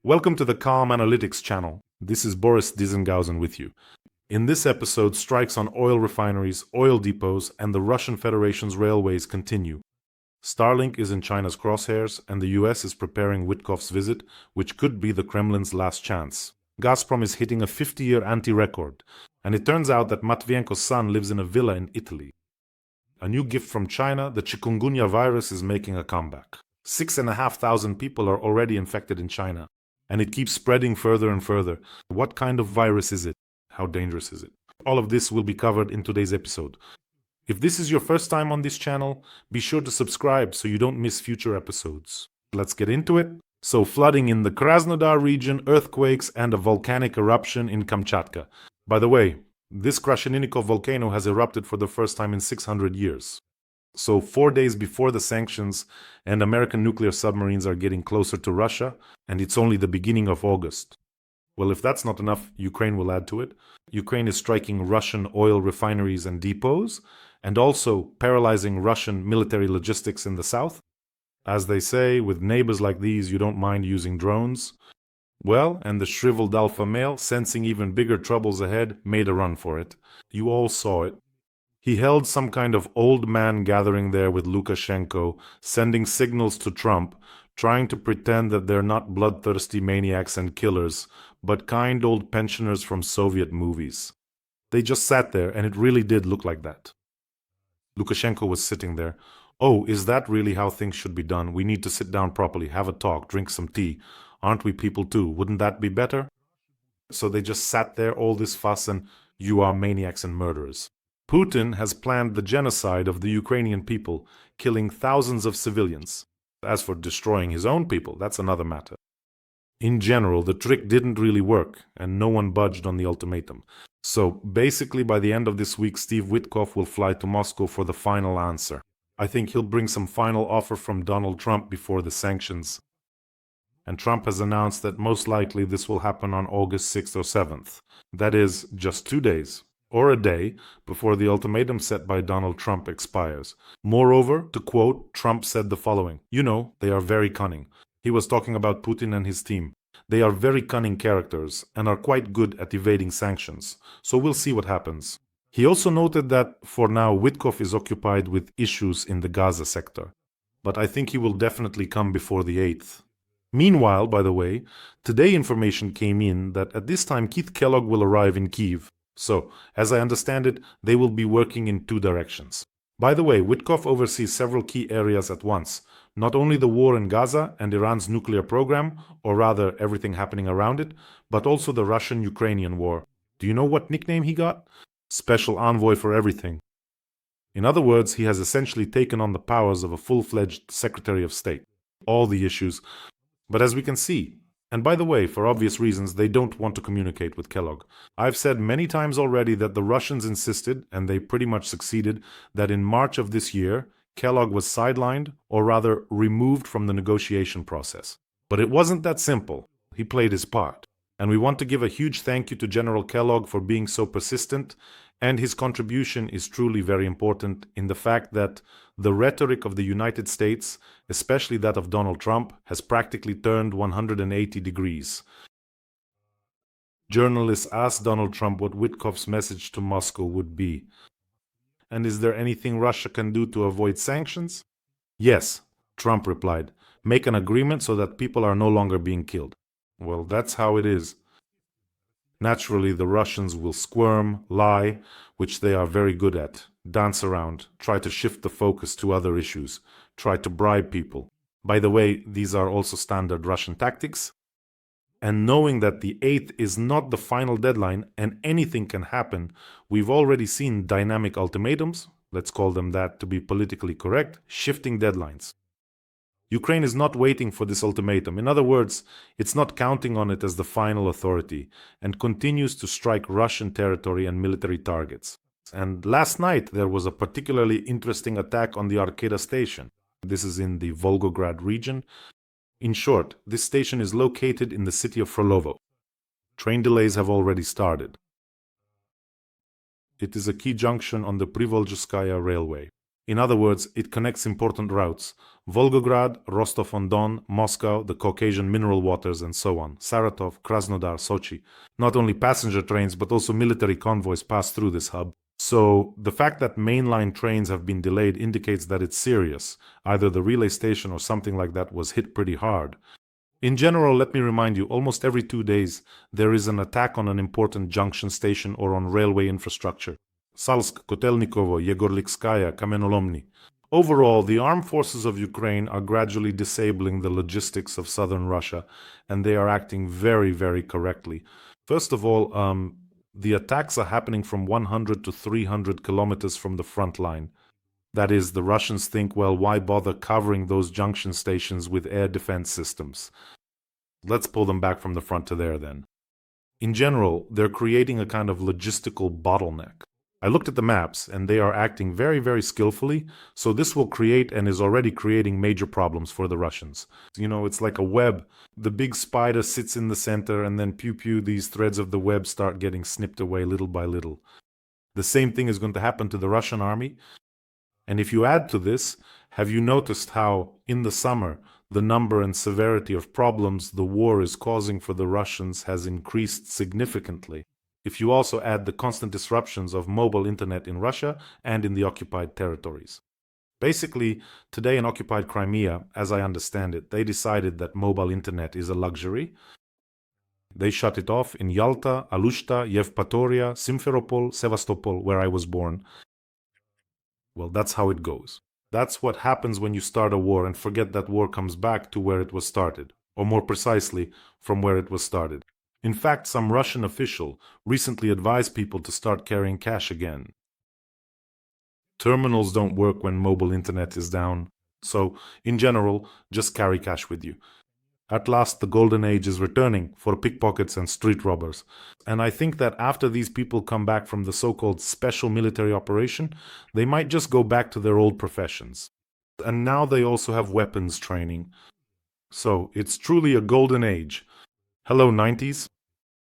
Welcome to the Calmanalytics channel. This is Boris Tizenhausen with you. In this episode, strikes on oil refineries, oil depots, and the Russian Federation's railways continue. Starlink is in China's crosshairs, and the US is preparing Witkoff's visit, which could be the Kremlin's last chance. Gazprom is hitting a 50-year anti-record, and it turns out that Matvienko's son lives in a villa in Italy. A new gift from China, the chikungunya virus, is making a comeback. 6,500 people are already infected in China, and it keeps spreading further and further. What kind of virus is it? How dangerous is it? All of this will be covered in today's episode. If this is your first time on this channel, be sure to subscribe so you don't miss future episodes. Let's get into it. So, flooding in the Krasnodar region, earthquakes, and a volcanic eruption in Kamchatka. By the way, this Krasnodar volcano has erupted for the first time in 600 years. So 4 days before the sanctions, and American nuclear submarines are getting closer to Russia, and it's only the beginning of August. Well, if that's not enough, Ukraine will add to it. Ukraine is striking Russian oil refineries and depots, and also paralyzing Russian military logistics in the south. As they say, with neighbors like these, you don't mind using drones. Well, and the shriveled alpha male, sensing even bigger troubles ahead, made a run for it. You all saw it. He held some kind of old man gathering there with Lukashenko, sending signals to Trump, trying to pretend that they're not bloodthirsty maniacs and killers, but kind old pensioners from Soviet movies. They just sat there, and it really did look like that. Lukashenko was sitting there. Oh, is that really how things should be done? We need to sit down properly, have a talk, drink some tea. Aren't we people too? Wouldn't that be better? So they just sat there, all this fuss, and you are maniacs and murderers. Putin has planned the genocide of the Ukrainian people, killing thousands of civilians. As for destroying his own people, that's another matter. In general, the trick didn't really work, and no one budged on the ultimatum. So basically, by the end of this week, Steve Whitcoff will fly to Moscow for the final answer. I think he'll bring some final offer from Donald Trump before the sanctions. And Trump has announced that most likely this will happen on August 6th or 7th. That is, just 2 days, or a day, before the ultimatum set by Donald Trump expires. Moreover, to quote, Trump said the following, "You know, they are very cunning." He was talking about Putin and his team. They are very cunning characters and are quite good at evading sanctions. So we'll see what happens. He also noted that, for now, Whitcoff is occupied with issues in the Gaza sector. But I think he will definitely come before the 8th. Meanwhile, by the way, today information came in that at this time Keith Kellogg will arrive in Kyiv. So, as I understand it, they will be working in 2 directions. By the way, Whitcoff oversees several key areas at once. Not only the war in Gaza and Iran's nuclear program, or rather everything happening around it, but also the Russian-Ukrainian war. Do you know what nickname he got? Special Envoy for Everything. In other words, he has essentially taken on the powers of a full-fledged Secretary of State. All the issues. But as we can see, and by the way, for obvious reasons, they don't want to communicate with Kellogg. I've said many times already that the Russians insisted, and they pretty much succeeded, that in March of this year, Kellogg was sidelined, or rather removed from the negotiation process. But it wasn't that simple. He played his part. And we want to give a huge thank you to General Kellogg for being so persistent, and his contribution is truly very important in the fact that the rhetoric of the United States, especially that of Donald Trump, has practically turned 180 degrees. Journalists asked Donald Trump what Whitcoff's message to Moscow would be. And is there anything Russia can do to avoid sanctions? Yes, Trump replied. Make an agreement so that people are no longer being killed. Well, that's how it is. Naturally, the Russians will squirm, lie, which they are very good at, dance around, try to shift the focus to other issues, try to bribe people. By the way, these are also standard Russian tactics. And knowing that the 8th is not the final deadline and anything can happen, we've already seen dynamic ultimatums, let's call them that to be politically correct, shifting deadlines. Ukraine is not waiting for this ultimatum. In other words, it's not counting on it as the final authority and continues to strike Russian territory and military targets. And last night there was a particularly interesting attack on the Arkeda station. This is in the Volgograd region. In short, this station is located in the city of Frolovo. Train delays have already started. It is a key junction on the Privolzhskaya railway. In other words, it connects important routes: Volgograd, Rostov-on-Don, Moscow, the Caucasian mineral waters, and so on. Saratov, Krasnodar, Sochi. Not only passenger trains, but also military convoys pass through this hub. So the fact that mainline trains have been delayed indicates that it's serious. Either the relay station or something like that was hit pretty hard. In general, let me remind you, almost every 2 days there is an attack on an important junction station or on railway infrastructure. Salsk, Kotelnikovo, Yegorlikskaya, Kamenolomny. Overall, the armed forces of Ukraine are gradually disabling the logistics of southern Russia, and they are acting very, very correctly. First of all, the attacks are happening from 100 to 300 kilometers from the front line. That is, the Russians think, well, why bother covering those junction stations with air defense systems? Let's pull them back from the front to there then. In general, they're creating a kind of logistical bottleneck. I looked at the maps, and they are acting very, very skillfully, so this will create and is already creating major problems for the Russians. You know, it's like a web. The big spider sits in the center, and then pew-pew, these threads of the web start getting snipped away little by little. The same thing is going to happen to the Russian army. And if you add to this, have you noticed how, in the summer, the number and severity of problems the war is causing for the Russians has increased significantly? If you also add the constant disruptions of mobile internet in Russia and in the occupied territories. Basically, today in occupied Crimea, as I understand it, they decided that mobile internet is a luxury. They shut it off in Yalta, Alushta, Yevpatoria, Simferopol, Sevastopol, where I was born. Well, that's how it goes. That's what happens when you start a war and forget that war comes back to where it was started, or more precisely, from where it was started. In fact, some Russian official recently advised people to start carrying cash again. Terminals don't work when mobile internet is down, so, in general, just carry cash with you. At last, the golden age is returning for pickpockets and street robbers. And I think that after these people come back from the so-called special military operation, they might just go back to their old professions. And now they also have weapons training. So, it's truly a golden age. Hello, 90s.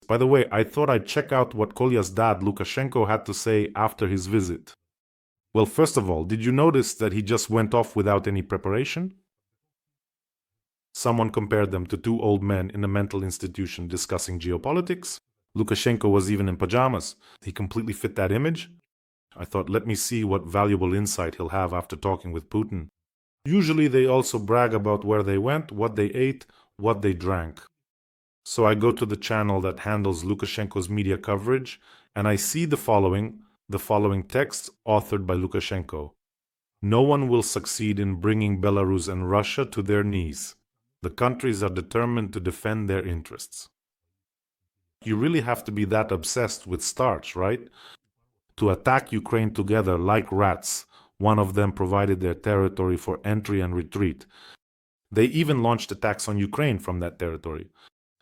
By the way, I thought I'd check out what Kolya's dad, Lukashenko, had to say after his visit. Well, first of all, did you notice that he just went off without any preparation? Someone compared them to two old men in a mental institution discussing geopolitics. Lukashenko was even in pajamas. He completely fit that image. I thought, let me see what valuable insight he'll have after talking with Putin. Usually they also brag about where they went, what they ate, what they drank. So I go to the channel that handles Lukashenko's media coverage, and I see the following text authored by Lukashenko. No one will succeed in bringing Belarus and Russia to their knees. The countries are determined to defend their interests. You really have to be that obsessed with starch, right? To attack Ukraine together like rats. One of them provided their territory for entry and retreat. They even launched attacks on Ukraine from that territory.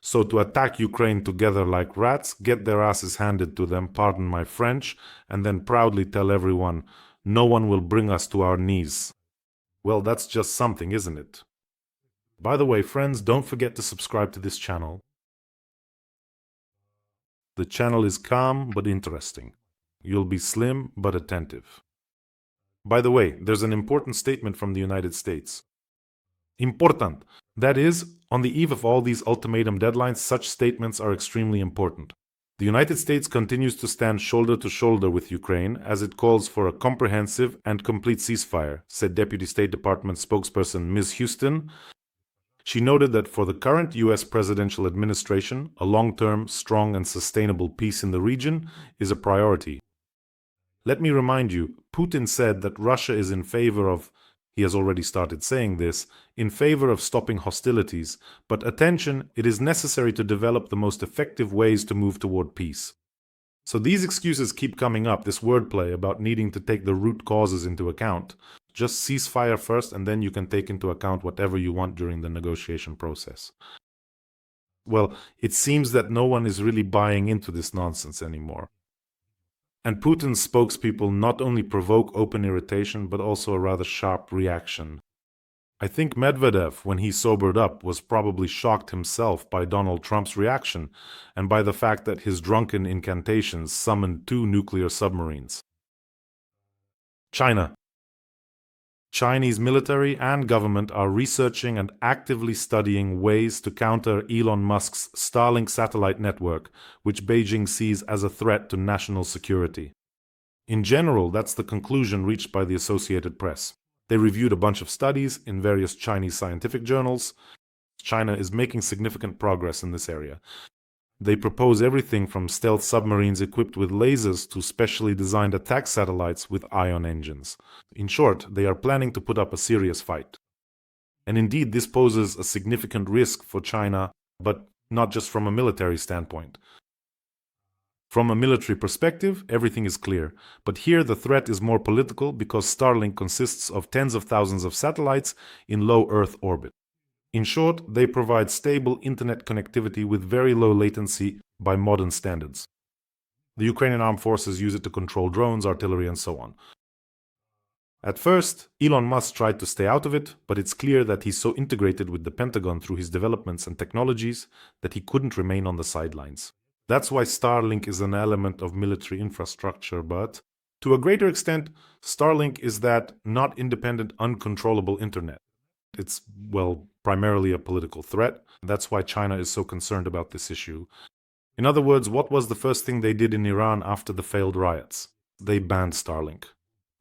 So to attack Ukraine together like rats, get their asses handed to them, pardon my French, and then proudly tell everyone, no one will bring us to our knees. Well, that's just something, isn't it? By the way, friends, don't forget to subscribe to this channel. The channel is calm but interesting. You'll be slim but attentive. By the way, there's an important statement from the United States. Important. That is, on the eve of all these ultimatum deadlines, such statements are extremely important. The United States continues to stand shoulder to shoulder with Ukraine as it calls for a comprehensive and complete ceasefire, said Deputy State Department spokesperson Ms. Houston. She noted that for the current U.S. presidential administration, a long-term, strong and sustainable peace in the region is a priority. Let me remind you, Putin said that Russia is in favor of, he has already started saying this, in favor of stopping hostilities, but attention, it is necessary to develop the most effective ways to move toward peace. So these excuses keep coming up, this wordplay about needing to take the root causes into account. Just ceasefire first, and then you can take into account whatever you want during the negotiation process. Well, it seems that no one is really buying into this nonsense anymore. And Putin's spokespeople not only provoke open irritation, but also a rather sharp reaction. I think Medvedev, when he sobered up, was probably shocked himself by Donald Trump's reaction and by the fact that his drunken incantations summoned 2 nuclear submarines. China. Chinese military and government are researching and actively studying ways to counter Elon Musk's Starlink satellite network, which Beijing sees as a threat to national security. In general, that's the conclusion reached by the Associated Press. They reviewed a bunch of studies in various Chinese scientific journals. China is making significant progress in this area. They propose everything from stealth submarines equipped with lasers to specially designed attack satellites with ion engines. In short, they are planning to put up a serious fight. And indeed, this poses a significant risk for China, but not just from a military standpoint. From a military perspective, everything is clear, but here the threat is more political because Starlink consists of tens of thousands of satellites in low Earth orbit. In short, they provide stable internet connectivity with very low latency by modern standards. The Ukrainian armed forces use it to control drones, artillery, and so on. At first, Elon Musk tried to stay out of it, but it's clear that he's so integrated with the Pentagon through his developments and technologies that he couldn't remain on the sidelines. That's why Starlink is an element of military infrastructure, but to a greater extent, Starlink is that not independent, uncontrollable internet. It's, well, primarily a political threat. That's why China is so concerned about this issue. In other words, what was the first thing they did in Iran after the failed riots? They banned Starlink.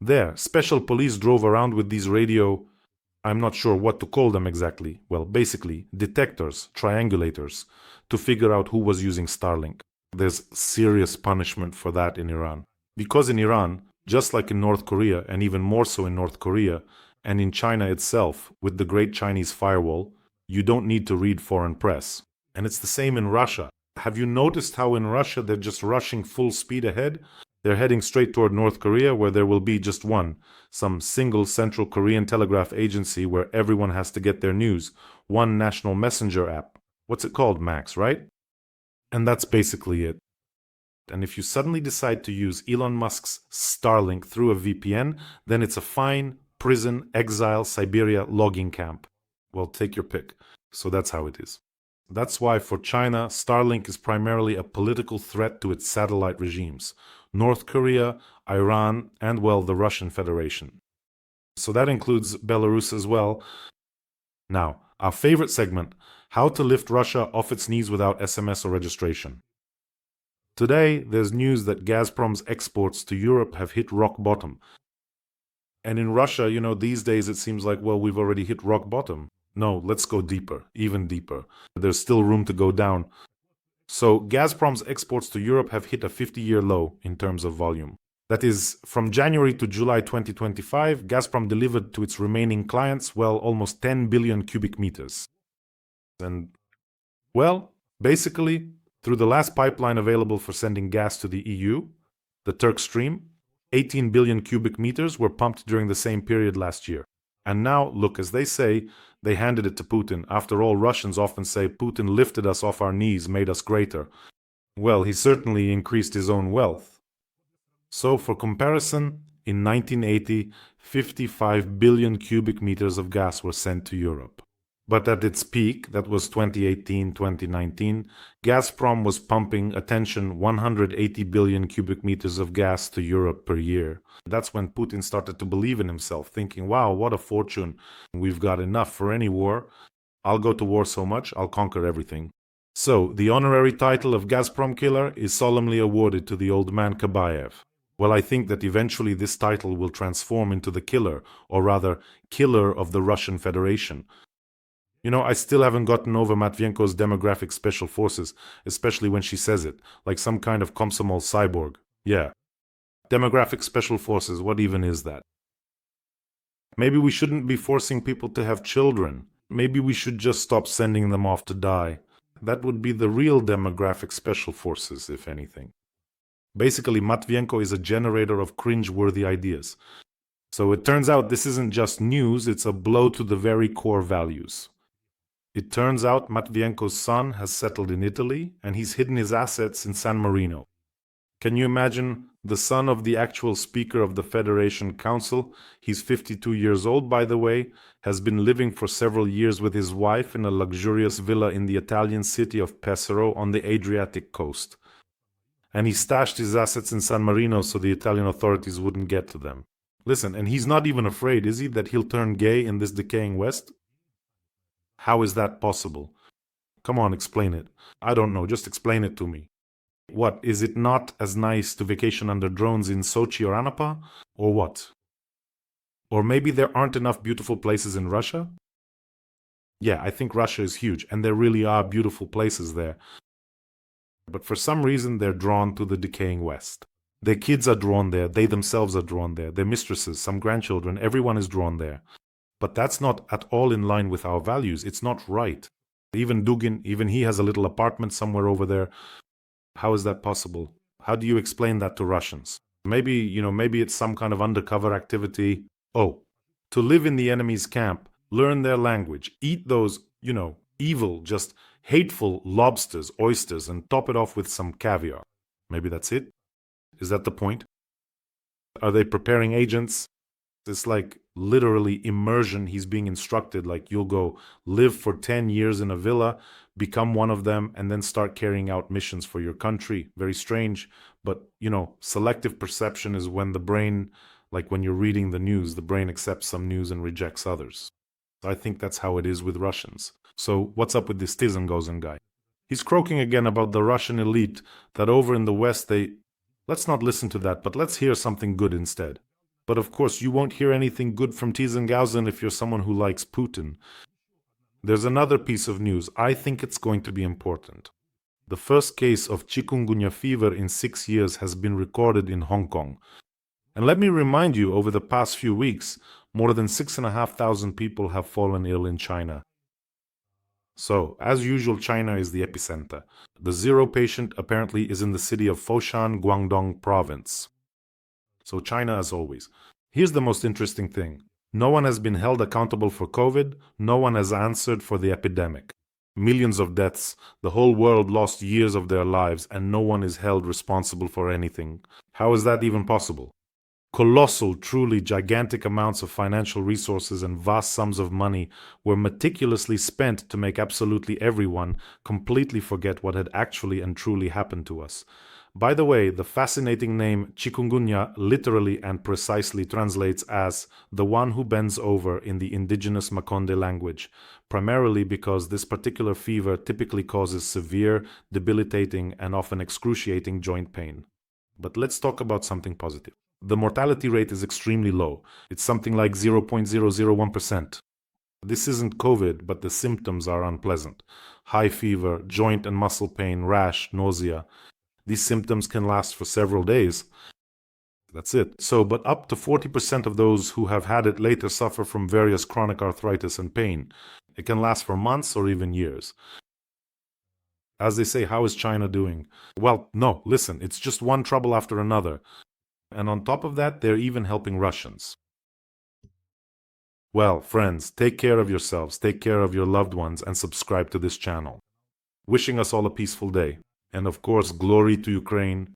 There, special police drove around with these I'm not sure what to call them exactly. Well, basically, detectors, triangulators, to figure out who was using Starlink. There's serious punishment for that in Iran. Because in Iran, just like in North Korea, and even more so in North Korea, and in China itself, with the Great Chinese Firewall, you don't need to read foreign press. And it's the same in Russia. Have you noticed how in Russia they're just rushing full speed ahead? They're heading straight toward North Korea, where there will be just some single Central Korean telegraph agency where everyone has to get their news, one national messenger app. What's it called, Max, right? And that's basically it. And if you suddenly decide to use Elon Musk's Starlink through a VPN, then it's a fine, prison, exile, Siberia, logging camp. Well, take your pick. So that's how it is. That's why for China, Starlink is primarily a political threat to its satellite regimes. North Korea, Iran, and, well, the Russian Federation. So that includes Belarus as well. Now, our favorite segment, how to lift Russia off its knees without SMS or registration. Today, there's news that Gazprom's exports to Europe have hit rock bottom. And in Russia, these days it seems like, well, we've already hit rock bottom. No, let's go deeper, even deeper. There's still room to go down. So Gazprom's exports to Europe have hit a 50-year low in terms of volume. That is, from January to July 2025, Gazprom delivered to its remaining clients, well, almost 10 billion cubic meters. And, well, basically, through the last pipeline available for sending gas to the EU, the Turk Stream, 18 billion cubic meters were pumped during the same period last year. And now, look, as they say, they handed it to Putin. After all, Russians often say Putin lifted us off our knees, made us greater. Well, he certainly increased his own wealth. So, for comparison, in 1980, 55 billion cubic meters of gas were sent to Europe. But at its peak, that was 2018-2019, Gazprom was pumping, attention, 180 billion cubic meters of gas to Europe per year. That's when Putin started to believe in himself, thinking, wow, what a fortune. We've got enough for any war. I'll go to war so much, I'll conquer everything. So, the honorary title of Gazprom killer is solemnly awarded to the old man Kabayev. Well, I think that eventually this title will transform into the killer, or rather, killer of the Russian Federation. I still haven't gotten over Matvienko's demographic special forces, especially when she says it, like some kind of Komsomol cyborg. Yeah. Demographic special forces, what even is that? Maybe we shouldn't be forcing people to have children. Maybe we should just stop sending them off to die. That would be the real demographic special forces, if anything. Basically, Matvienko is a generator of cringe-worthy ideas. So it turns out this isn't just news, it's a blow to the very core values. It turns out Matvienko's son has settled in Italy, and he's hidden his assets in San Marino. Can you imagine the son of the actual Speaker of the Federation Council? He's 52 years old, by the way, has been living for several years with his wife in a luxurious villa in the Italian city of Pesaro on the Adriatic coast. And he stashed his assets in San Marino so the Italian authorities wouldn't get to them. Listen, and he's not even afraid, is he, that he'll turn gay in this decaying West? How is that possible? Come on, explain it. I don't know, just explain it to me. What, is it not as nice to vacation under drones in Sochi or Anapa? Or what? Or maybe there aren't enough beautiful places in Russia? Yeah, I think Russia is huge, and there really are beautiful places there. But for some reason, they're drawn to the decaying West. Their kids are drawn there, they themselves are drawn there, their mistresses, some grandchildren, everyone is drawn there. But that's not at all in line with our values. It's not right. Even Dugin, even he has a little apartment somewhere over there. How is that possible? How do you explain that to Russians? Maybe it's some kind of undercover activity. Oh, to live in the enemy's camp, learn their language, eat those, evil, just hateful lobsters, oysters, and top it off with some caviar. Maybe that's it? Is that the point? Are they preparing agents? It's like literally immersion. He's being instructed, like, you'll go live for 10 years in a villa, become one of them, and then start carrying out missions for your country. Very strange. But, selective perception is when the brain, like when you're reading the news, the brain accepts some news and rejects others. I think that's how it is with Russians. So what's up with this Tizenhausen guy? He's croaking again about the Russian elite, that over in the West Let's not listen to that, but let's hear something good instead. But of course, you won't hear anything good from Tizenhausen if you're someone who likes Putin. There's another piece of news. I think it's going to be important. The first case of chikungunya fever in 6 years has been recorded in Hong Kong. And let me remind you, over the past few weeks, more than 6,500 people have fallen ill in China. So, as usual, China is the epicenter. The zero patient apparently is in the city of Foshan, Guangdong province. So China as always. Here's the most interesting thing. No one has been held accountable for COVID. No one has answered for the epidemic. Millions of deaths. The whole world lost years of their lives, and no one is held responsible for anything. How is that even possible? Colossal, truly gigantic amounts of financial resources and vast sums of money were meticulously spent to make absolutely everyone completely forget what had actually and truly happened to us. By the way, the fascinating name chikungunya literally and precisely translates as the one who bends over in the indigenous Makonde language, primarily because this particular fever typically causes severe, debilitating, and often excruciating joint pain. But let's talk about something positive. The mortality rate is extremely low. It's something like 0.001%. This isn't COVID, but the symptoms are unpleasant. High fever, joint and muscle pain, rash, nausea. These symptoms can last for several days. That's it. But up to 40% of those who have had it later suffer from various chronic arthritis and pain. It can last for months or even years. As they say, how is China doing? Well, no, listen, it's just one trouble after another. And on top of that, they're even helping Russians. Well, friends, take care of yourselves, take care of your loved ones, and subscribe to this channel. Wishing us all a peaceful day. And of course, glory to Ukraine.